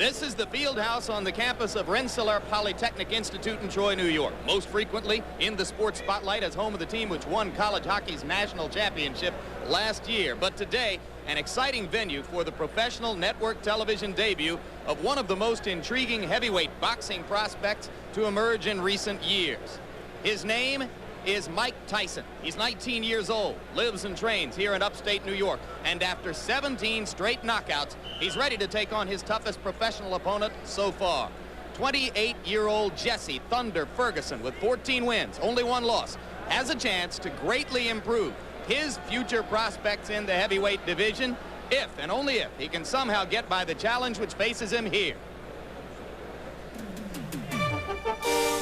This is the field house on the campus of Rensselaer Polytechnic Institute in Troy, New York. Most frequently in the sports spotlight as home of the team which won college hockey's national championship last year. But today, an exciting venue for the professional network television debut of one of the most intriguing heavyweight boxing prospects to emerge in recent years. His name is Mike Tyson. He's 19 years old, lives and trains here in upstate New York, and after 17 straight knockouts, he's ready to take on his toughest professional opponent so far. 28-year-old Jesse "Thunder" Ferguson, with 14 wins, only one loss, has a chance to greatly improve his future prospects in the heavyweight division if and only if he can somehow get by the challenge which faces him here.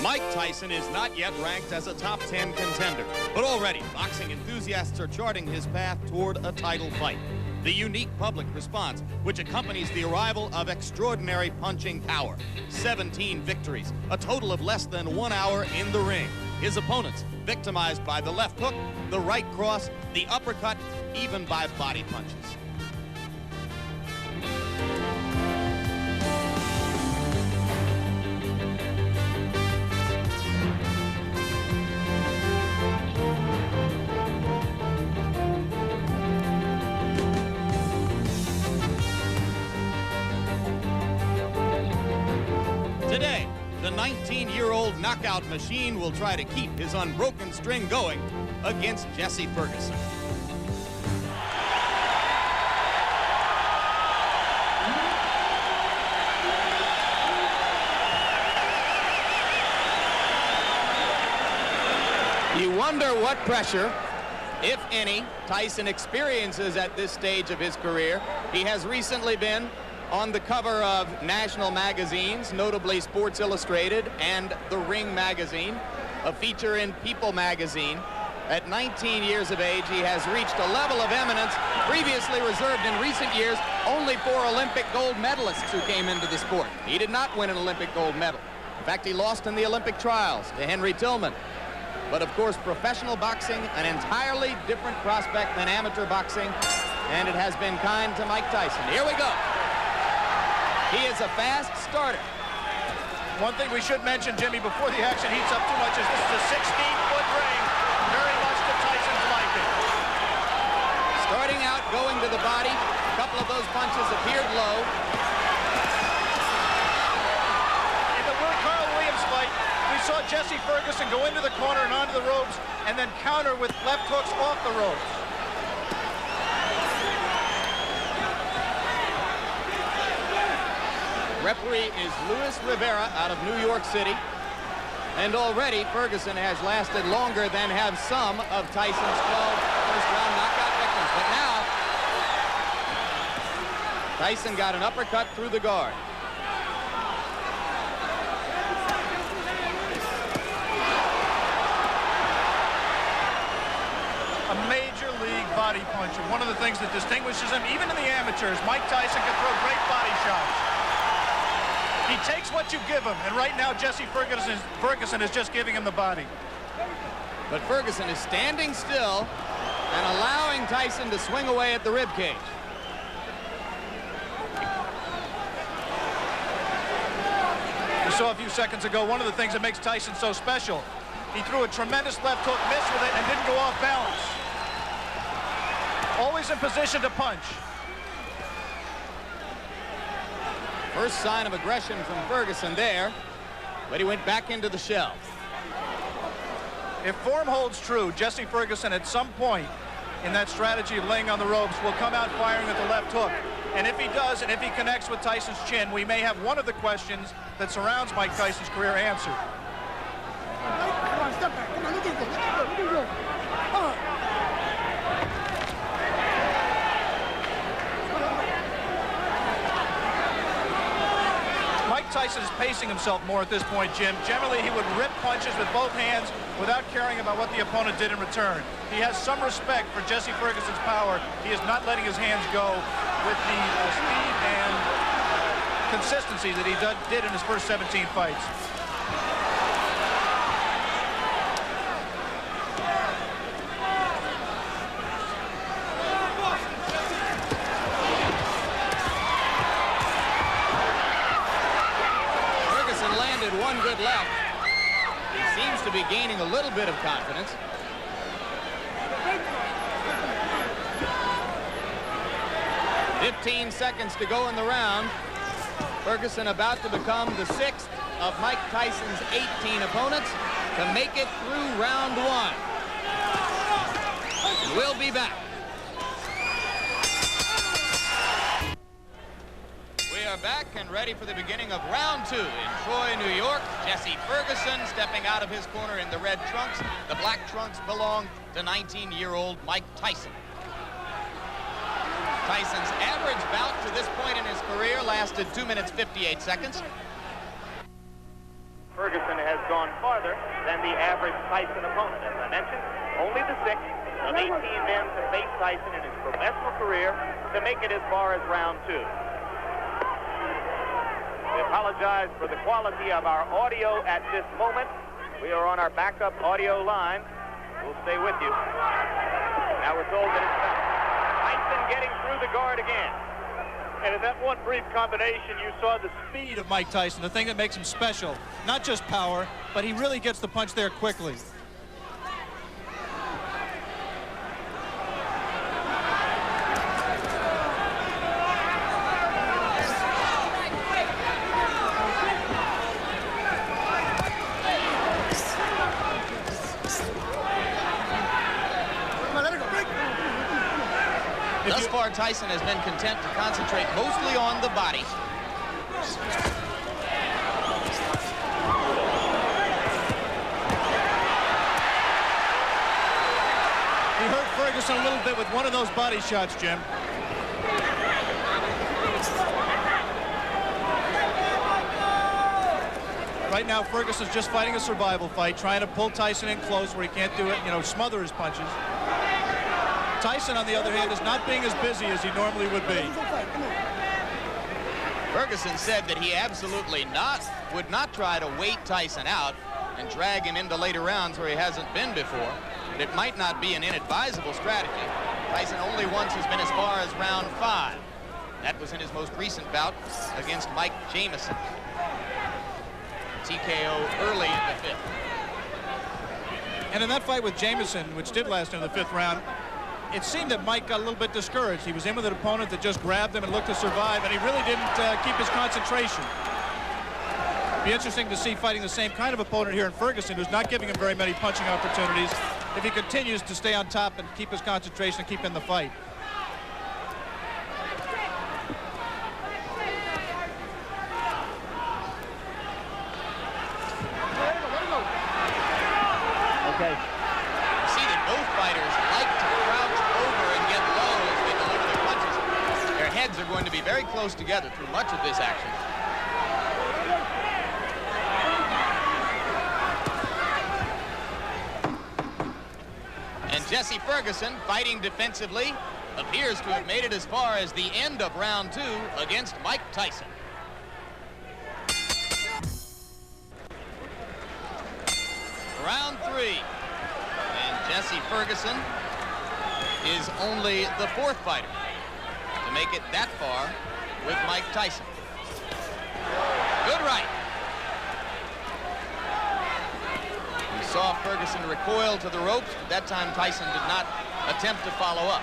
Mike Tyson is not yet ranked as a top 10 contender, but already boxing enthusiasts are charting his path toward a title fight. The unique public response which accompanies the arrival of extraordinary punching power. 17 victories, a total of less than 1 hour in the ring. His opponents victimized by the left hook, the right cross, the uppercut, even by body punches. Today, the 19-year-old knockout machine will try to keep his unbroken string going against Jesse Ferguson. You wonder what pressure, if any, Tyson experiences at this stage of his career. He has recently been on the cover of national magazines, notably Sports Illustrated and The Ring magazine, a feature in People magazine. At 19 years of age, he has reached a level of eminence previously reserved in recent years only for Olympic gold medalists who came into the sport. He did not win an Olympic gold medal. In fact, he lost in the Olympic trials to Henry Tillman. But of course, professional boxing, an entirely different prospect than amateur boxing, and it has been kind to Mike Tyson. Here we go. He is a fast starter. One thing we should mention, Jimmy, before the action heats up too much, is this is a 16-foot ring, very much to Tyson's liking. Starting out, going to the body. A couple of those punches appeared low. In the Carl Williams fight, we saw Jesse Ferguson go into the corner and onto the ropes, and then counter with left hooks off the ropes. Referee is Luis Rivera out of New York City. And already Ferguson has lasted longer than have some of Tyson's 12 first-round knockout victims. But now, Tyson got an uppercut through the guard. A major league body puncher. One of the things that distinguishes him, even in the amateurs, Mike Tyson can throw great body shots. He takes what you give him, and right now Jesse Ferguson is just giving him the body. But Ferguson is standing still and allowing Tyson to swing away at the ribcage. We saw a few seconds ago one of the things that makes Tyson so special. He threw a tremendous left hook, missed with it, and didn't go off balance. Always in position to punch. First sign of aggression from Ferguson there, but he went back into the shell. If form holds true, Jesse Ferguson at some point in that strategy of laying on the ropes will come out firing at the left hook. And if he does, and if he connects with Tyson's chin, we may have one of the questions that surrounds Mike Tyson's career answered. Come on, step back. Come on, look at this. Come on. Mike Tyson is pacing himself more at this point, Jim. Generally, he would rip punches with both hands without caring about what the opponent did in return. He has some respect for Jesse Ferguson's power. He is not letting his hands go with the speed and consistency that he did in his first 17 fights. good left. He seems to be gaining a little bit of confidence. "15 seconds to go in the round. Ferguson about to become the 6th of Mike Tyson's 18 opponents to make it through round 1. We'll be back. We are back and ready for the beginning of round 2 in Troy, New York. Jesse Ferguson stepping out of his corner in the red trunks. The black trunks belong to 19-year-old Mike Tyson. Tyson's average bout to this point in his career lasted 2 minutes 58 seconds. Ferguson has gone farther than the average Tyson opponent. As I mentioned, only the 6th of 18 men to face Tyson in his professional career to make it as far as round 2. We apologize for the quality of our audio at this moment. We are on our backup audio line. We'll stay with you. Now we're told that it's done. Tyson getting through the guard again. And in that one brief combination, you saw the speed of Mike Tyson, the thing that makes him special. Not just power, but he really gets the punch there quickly. Thus far, Tyson has been content to concentrate mostly on the body. He hurt Ferguson a little bit with one of those body shots, Jim. Right now, Ferguson's just fighting a survival fight, trying to pull Tyson in close where he can't do it, smother his punches. Tyson, on the other hand, is not being as busy as he normally would be. Ferguson said that he absolutely would not try to wait Tyson out and drag him into later rounds where he hasn't been before. But it might not be an inadvisable strategy. Tyson only once has been as far as round 5. That was in his most recent bout against Mike Jamison. TKO early in the 5th. And in that fight with Jamison, which did last into the 5th round, it seemed that Mike got a little bit discouraged. He was in with an opponent that just grabbed him and looked to survive, and he really didn't keep his concentration. Be interesting to see fighting the same kind of opponent here in Ferguson, who's not giving him very many punching opportunities, if he continues to stay on top and keep his concentration and keep in the fight. Okay. See that both fighters like to crouch over and get low as they deliver their punches. Their heads are going to be very close together through much of this action. And Jesse Ferguson, fighting defensively, appears to have made it as far as the end of round 2 against Mike Tyson. Round 3. And Jesse Ferguson is only the 4th fighter to make it that far with Mike Tyson. Good right. We saw Ferguson recoil to the ropes, but that time Tyson did not attempt to follow up.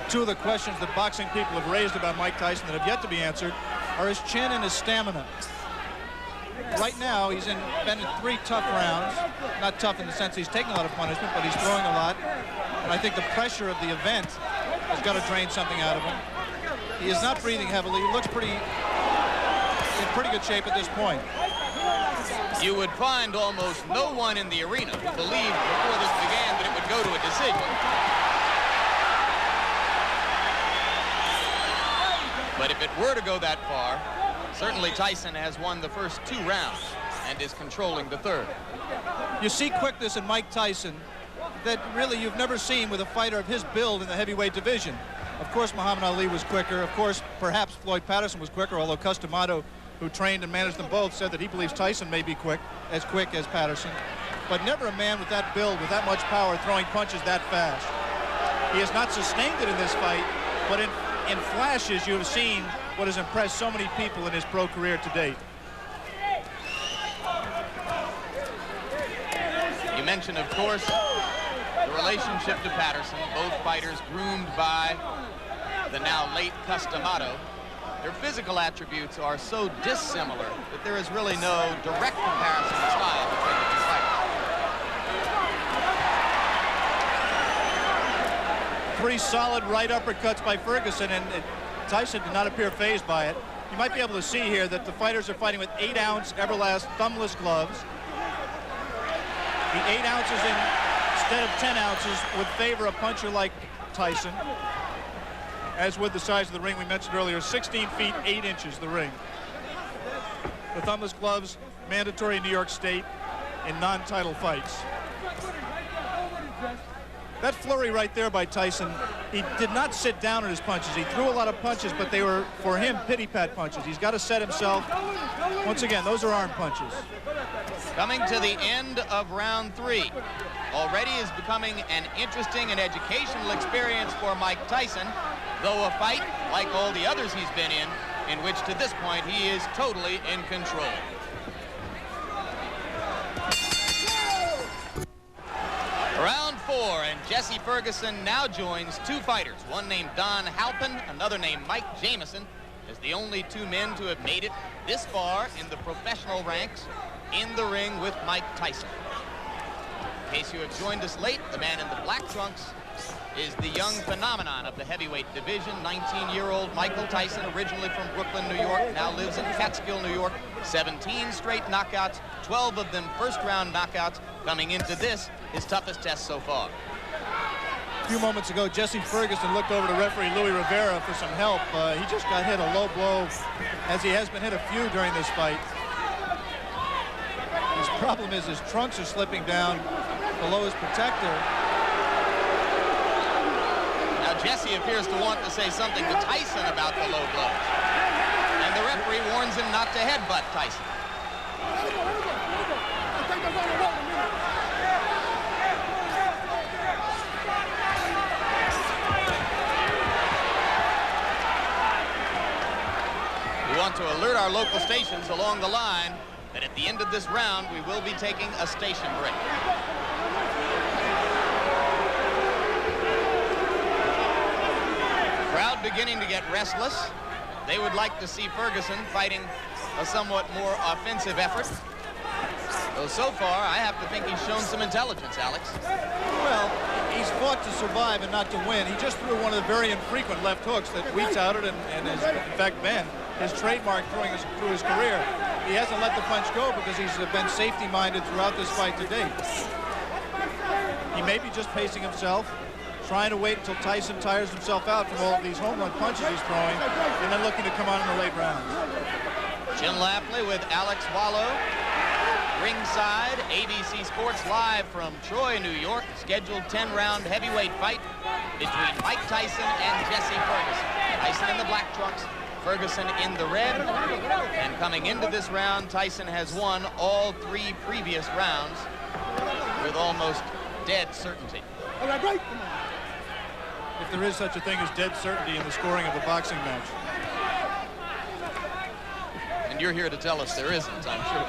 Two of the questions that boxing people have raised about Mike Tyson that have yet to be answered are his chin and his stamina. Right now, he's been in 3 tough rounds. Not tough in the sense he's taking a lot of punishment, but he's throwing a lot. And I think the pressure of the event has got to drain something out of him. He is not breathing heavily. He looks in pretty good shape at this point. You would find almost no one in the arena who believed before this began that it would go to a decision. But if it were to go that far, certainly Tyson has won the first 2 rounds and is controlling the 3rd. You see quickness in Mike Tyson that really you've never seen with a fighter of his build in the heavyweight division. Of course, Muhammad Ali was quicker. Of course, perhaps Floyd Patterson was quicker, although Cus D'Amato, who trained and managed them both, said that he believes Tyson may be quick as Patterson, but never a man with that build, with that much power, throwing punches that fast. He has not sustained it in this fight, but in flashes you have seen what has impressed so many people in his pro career to date. You mentioned, of course, the relationship to Patterson. Both fighters groomed by the now late Customado. Their physical attributes are so dissimilar that there is really no direct comparison in style between the two fighters. Three solid right uppercuts by Ferguson, and Tyson did not appear phased by it. You might be able to see here that the fighters are fighting with 8-ounce Everlast thumbless gloves. The 8 ounces instead of 10 ounces would favor a puncher like Tyson. As with the size of the ring we mentioned earlier, 16 feet 8 inches the ring. The thumbless gloves mandatory in New York State in non-title fights. That flurry right there by Tyson, he did not sit down on his punches. He threw a lot of punches, but they were, for him, pity-pat punches. He's got to set himself. Once again, those are arm punches. Coming to the end of round 3. Already is becoming an interesting and educational experience for Mike Tyson, though a fight, like all the others he's been in which to this point he is totally in control. Round 4, and Jesse Ferguson now joins two fighters, one named Don Halpin, another named Mike Jamison, as the only two men to have made it this far in the professional ranks in the ring with Mike Tyson. In case you have joined us late, the man in the black trunks is the young phenomenon of the heavyweight division, 19-year-old Michael Tyson, originally from Brooklyn, New York, now lives in Catskill, New York. 17 straight knockouts, 12 of them first-round knockouts, coming into this, his toughest test so far. A few moments ago, Jesse Ferguson looked over to referee Louis Rivera for some help. He just got hit a low blow, as he has been hit a few during this fight. His problem is his trunks are slipping down below his protector. Now Jesse appears to want to say something to Tyson about the low blows. And the referee warns him not to headbutt Tyson. We want to alert our local stations along the line that at the end of this round, we will be taking a station break. Crowd beginning to get restless. They would like to see Ferguson fighting a somewhat more offensive effort. Though so far, I have to think he's shown some intelligence, Alex. Well, he's fought to survive and not to win. He just threw one of the very infrequent left hooks that we touted and has, in fact, been his trademark through his career. He hasn't let the punch go because he's been safety-minded throughout this fight to date. He may be just pacing himself, trying to wait until Tyson tires himself out from all of these home run punches he's throwing, and then looking to come on in the late rounds. Jim Lapley with Alex Wallow. Ringside, ABC Sports live from Troy, New York. Scheduled 10-round heavyweight fight between Mike Tyson and Jesse Ferguson. Tyson in the black trunks, Ferguson in the red. And coming into this round, Tyson has won all 3 previous rounds with almost dead certainty. If there is such a thing as dead certainty in the scoring of a boxing match. And you're here to tell us there isn't, I'm sure.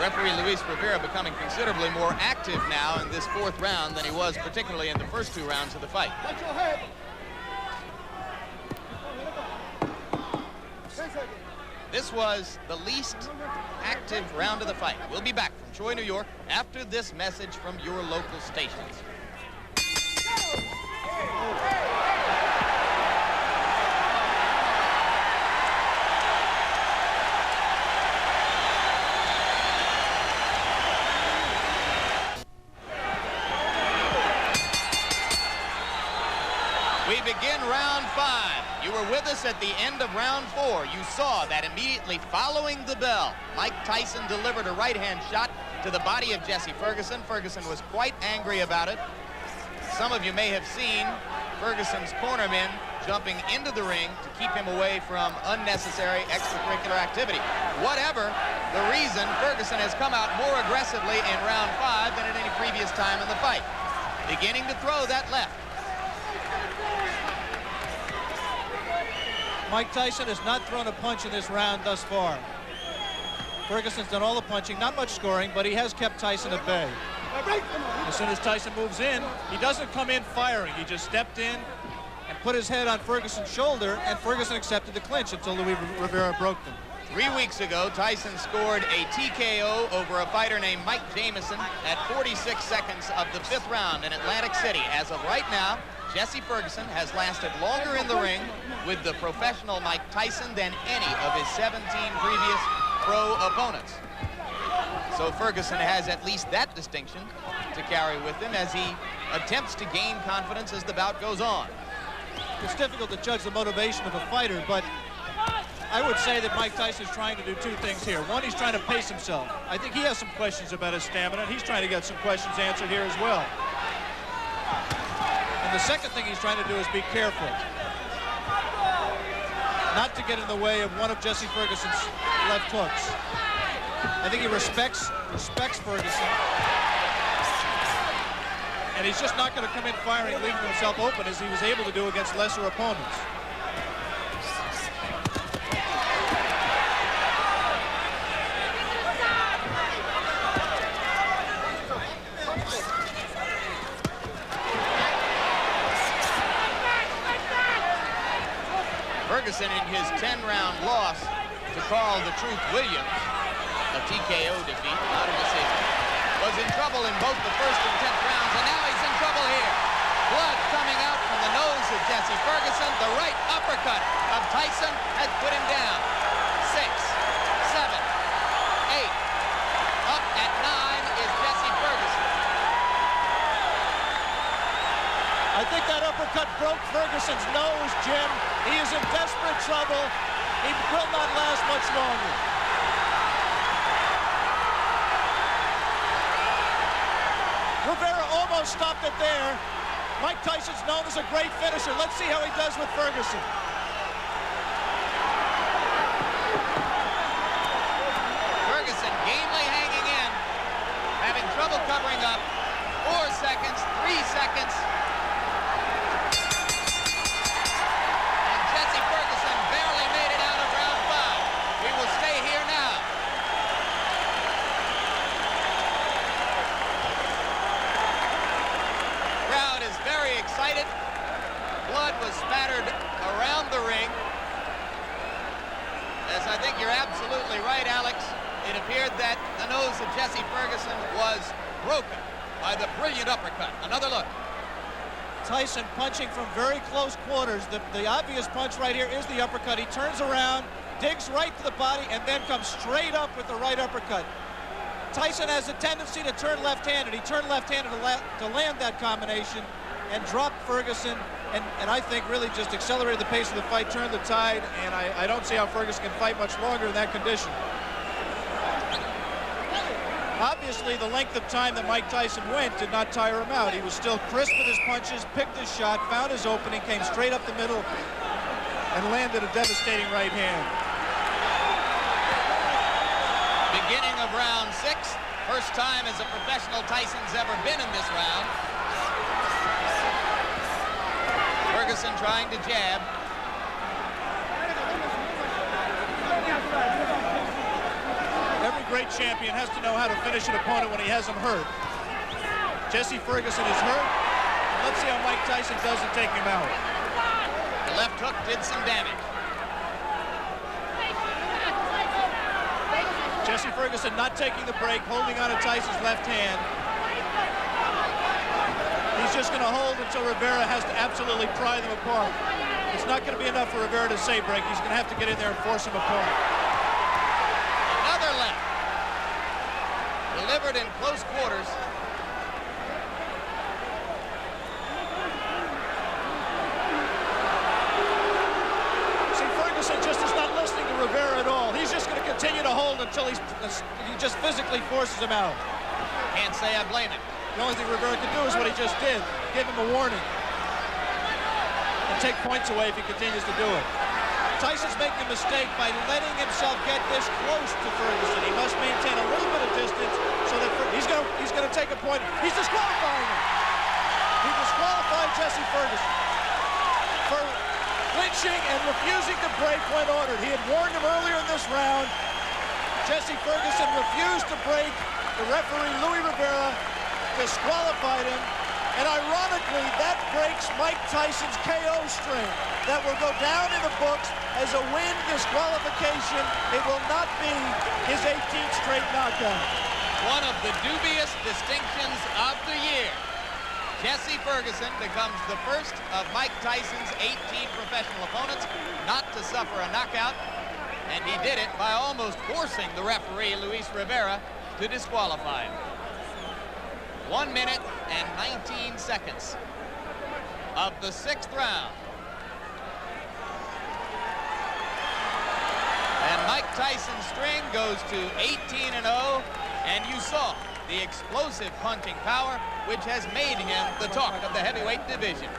Referee Luis Rivera becoming considerably more active now in this 4th round than he was particularly in the first 2 rounds of the fight. This was the least active round of the fight. We'll be back from Troy, New York after this message from your local stations. We begin round 5. You were were with us at the end of round 4, you saw that immediately following the bell, Mike Tyson delivered a right-hand shot to the body of Jesse Ferguson. Ferguson was quite angry about it. Some of you may have seen Ferguson's cornermen jumping into the ring to keep him away from unnecessary extracurricular activity. Whatever the reason, Ferguson has come out more aggressively in round 5 than at any previous time in the fight. Beginning to throw that left. Mike Tyson has not thrown a punch in this round thus far. Ferguson's done all the punching, not much scoring, but he has kept Tyson at bay. As soon as Tyson moves in, he doesn't come in firing. He just stepped in and put his head on Ferguson's shoulder, and Ferguson accepted the clinch until Luis Rivera broke them. 3 weeks ago, Tyson scored a TKO over a fighter named Mike Jamison at 46 seconds of the 5th round in Atlantic City. As of right now, Jesse Ferguson has lasted longer in the ring with the professional Mike Tyson than any of his 17 previous pro opponents. So Ferguson has at least that distinction to carry with him as he attempts to gain confidence as the bout goes on. It's difficult to judge the motivation of a fighter, but I would say that Mike Tyson is trying to do 2 things here. One, he's trying to pace himself. I think he has some questions about his stamina, and he's trying to get some questions answered here as well. And the second thing he's trying to do is be careful, not to get in the way of one of Jesse Ferguson's left hooks. I think he respects Ferguson, and he's just not going to come in firing, leaving himself open as he was able to do against lesser opponents. Ferguson, in his 10-round loss to Carl the Truth Williams, a TKO defeat, not a decision, was in trouble in both the 1st and 10th rounds, and now he's in trouble here. Blood coming out from the nose of Jesse Ferguson. The right uppercut of Tyson has put him down. 6, 7, 8. Up at 9 is Jesse Ferguson. I think that uppercut broke Ferguson's nose, Jim. He is in desperate trouble. He will not last much longer. Rivera almost stopped it there. Mike Tyson's known as a great finisher. Let's see how he does with Ferguson. Ferguson gamely hanging in, having trouble covering up. 4 seconds, 3 seconds. And Jesse Ferguson barely made it out of round 5. We will stay here now. Crowd is very excited. Blood was spattered around the ring. As I think you're absolutely right, Alex. It appeared that the nose of Jesse Ferguson was broken by the brilliant uppercut. Another look. Tyson punching from very close quarters. The obvious punch right here is the uppercut. He turns around, digs right to the body, and then comes straight up with the right uppercut. Tyson has a tendency to turn left-handed. He turned left-handed to land that combination and dropped Ferguson, and I think really just accelerated the pace of the fight, turned the tide, and I don't see how Ferguson can fight much longer in that condition. Obviously, the length of time that Mike Tyson went did not tire him out. He was still crisp with his punches, picked his shot, found his opening, came straight up the middle, and landed a devastating right hand. Beginning of round 6. First time as a professional Tyson's ever been in this round. Ferguson trying to jab. Every great champion has to know how to finish an opponent when he has him hurt. Jesse Ferguson is hurt. Let's see how Mike Tyson does to take him out. The left hook did some damage. Jesse Ferguson not taking the break, holding on to Tyson's left hand. He's just going to hold until Rivera has to absolutely pry them apart. It's not going to be enough for Rivera to say break. He's going to have to get in there and force him apart. Another left. Delivered in close quarters. until he just physically forces him out. Can't say I blame him. The only thing Rivera could do is what he just did. Give him a warning. And take points away if he continues to do it. Tyson's making a mistake by letting himself get this close to Ferguson. He must maintain a little bit of distance so that he's going to take a point. He's disqualifying him. He disqualified Jesse Ferguson for clinching and refusing to break when ordered. He had warned him earlier in this round. Jesse Ferguson refused to break. The referee, Louis Rivera, disqualified him. And ironically, that breaks Mike Tyson's KO string. That will go down in the books as a win disqualification. It will not be his 18th straight knockout. One of the dubious distinctions of the year. Jesse Ferguson becomes the first of Mike Tyson's 18 professional opponents not to suffer a knockout. And he did it by almost forcing the referee, Luis Rivera, to disqualify him. 1 minute and 19 seconds of the 6th round. And Mike Tyson's string goes to 18-0, and you saw the explosive punching power, which has made him the talk of the heavyweight division.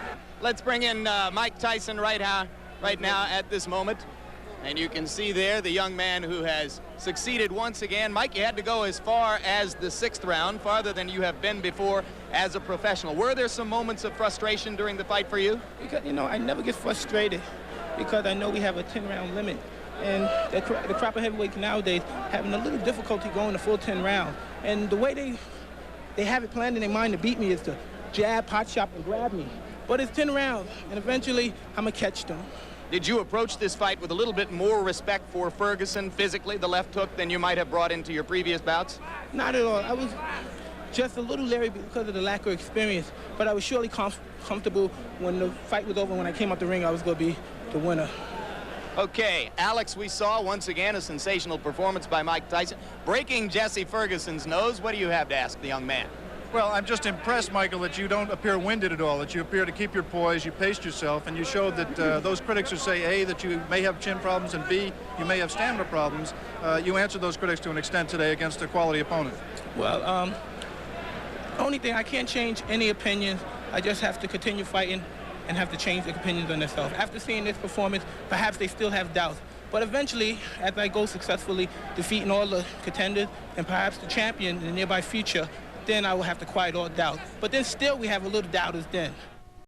Let's bring in Mike Tyson right now at this moment. And you can see there the young man who has succeeded once again. Mike, you had to go as far as the 6th round, farther than you have been before as a professional. Were there some moments of frustration during the fight for you? Because, you know, I never get frustrated because I know we have a 10-round limit. And the crop of heavyweights nowadays having a little difficulty going the full 10 rounds. And the way they have it planned in their mind to beat me is to jab, pot shot, and grab me. But it's 10 rounds, and eventually I'm going to catch them. Did you approach this fight with a little bit more respect for Ferguson physically, the left hook, than you might have brought into your previous bouts? Not at all. I was just a little leery because of the lack of experience, but I was surely comfortable when the fight was over. When I came out the ring, I was going to be the winner. Okay, Alex, we saw once again a sensational performance by Mike Tyson, breaking Jesse Ferguson's nose. What do you have to ask the young man? Well, I'm just impressed, Michael, that you don't appear winded at all, that you appear to keep your poise, you paced yourself, and you showed that those critics who say, A, that you may have chin problems, and B, you may have stamina problems, you answered those critics to an extent today against a quality opponent. Well, only thing, I can't change any opinions. I just have to continue fighting and have to change their opinions on themselves. After seeing this performance, perhaps they still have doubts. But eventually, as I go successfully defeating all the contenders and perhaps the champion in the nearby future, then I will have to quiet all doubt. But then still we have a little doubters then.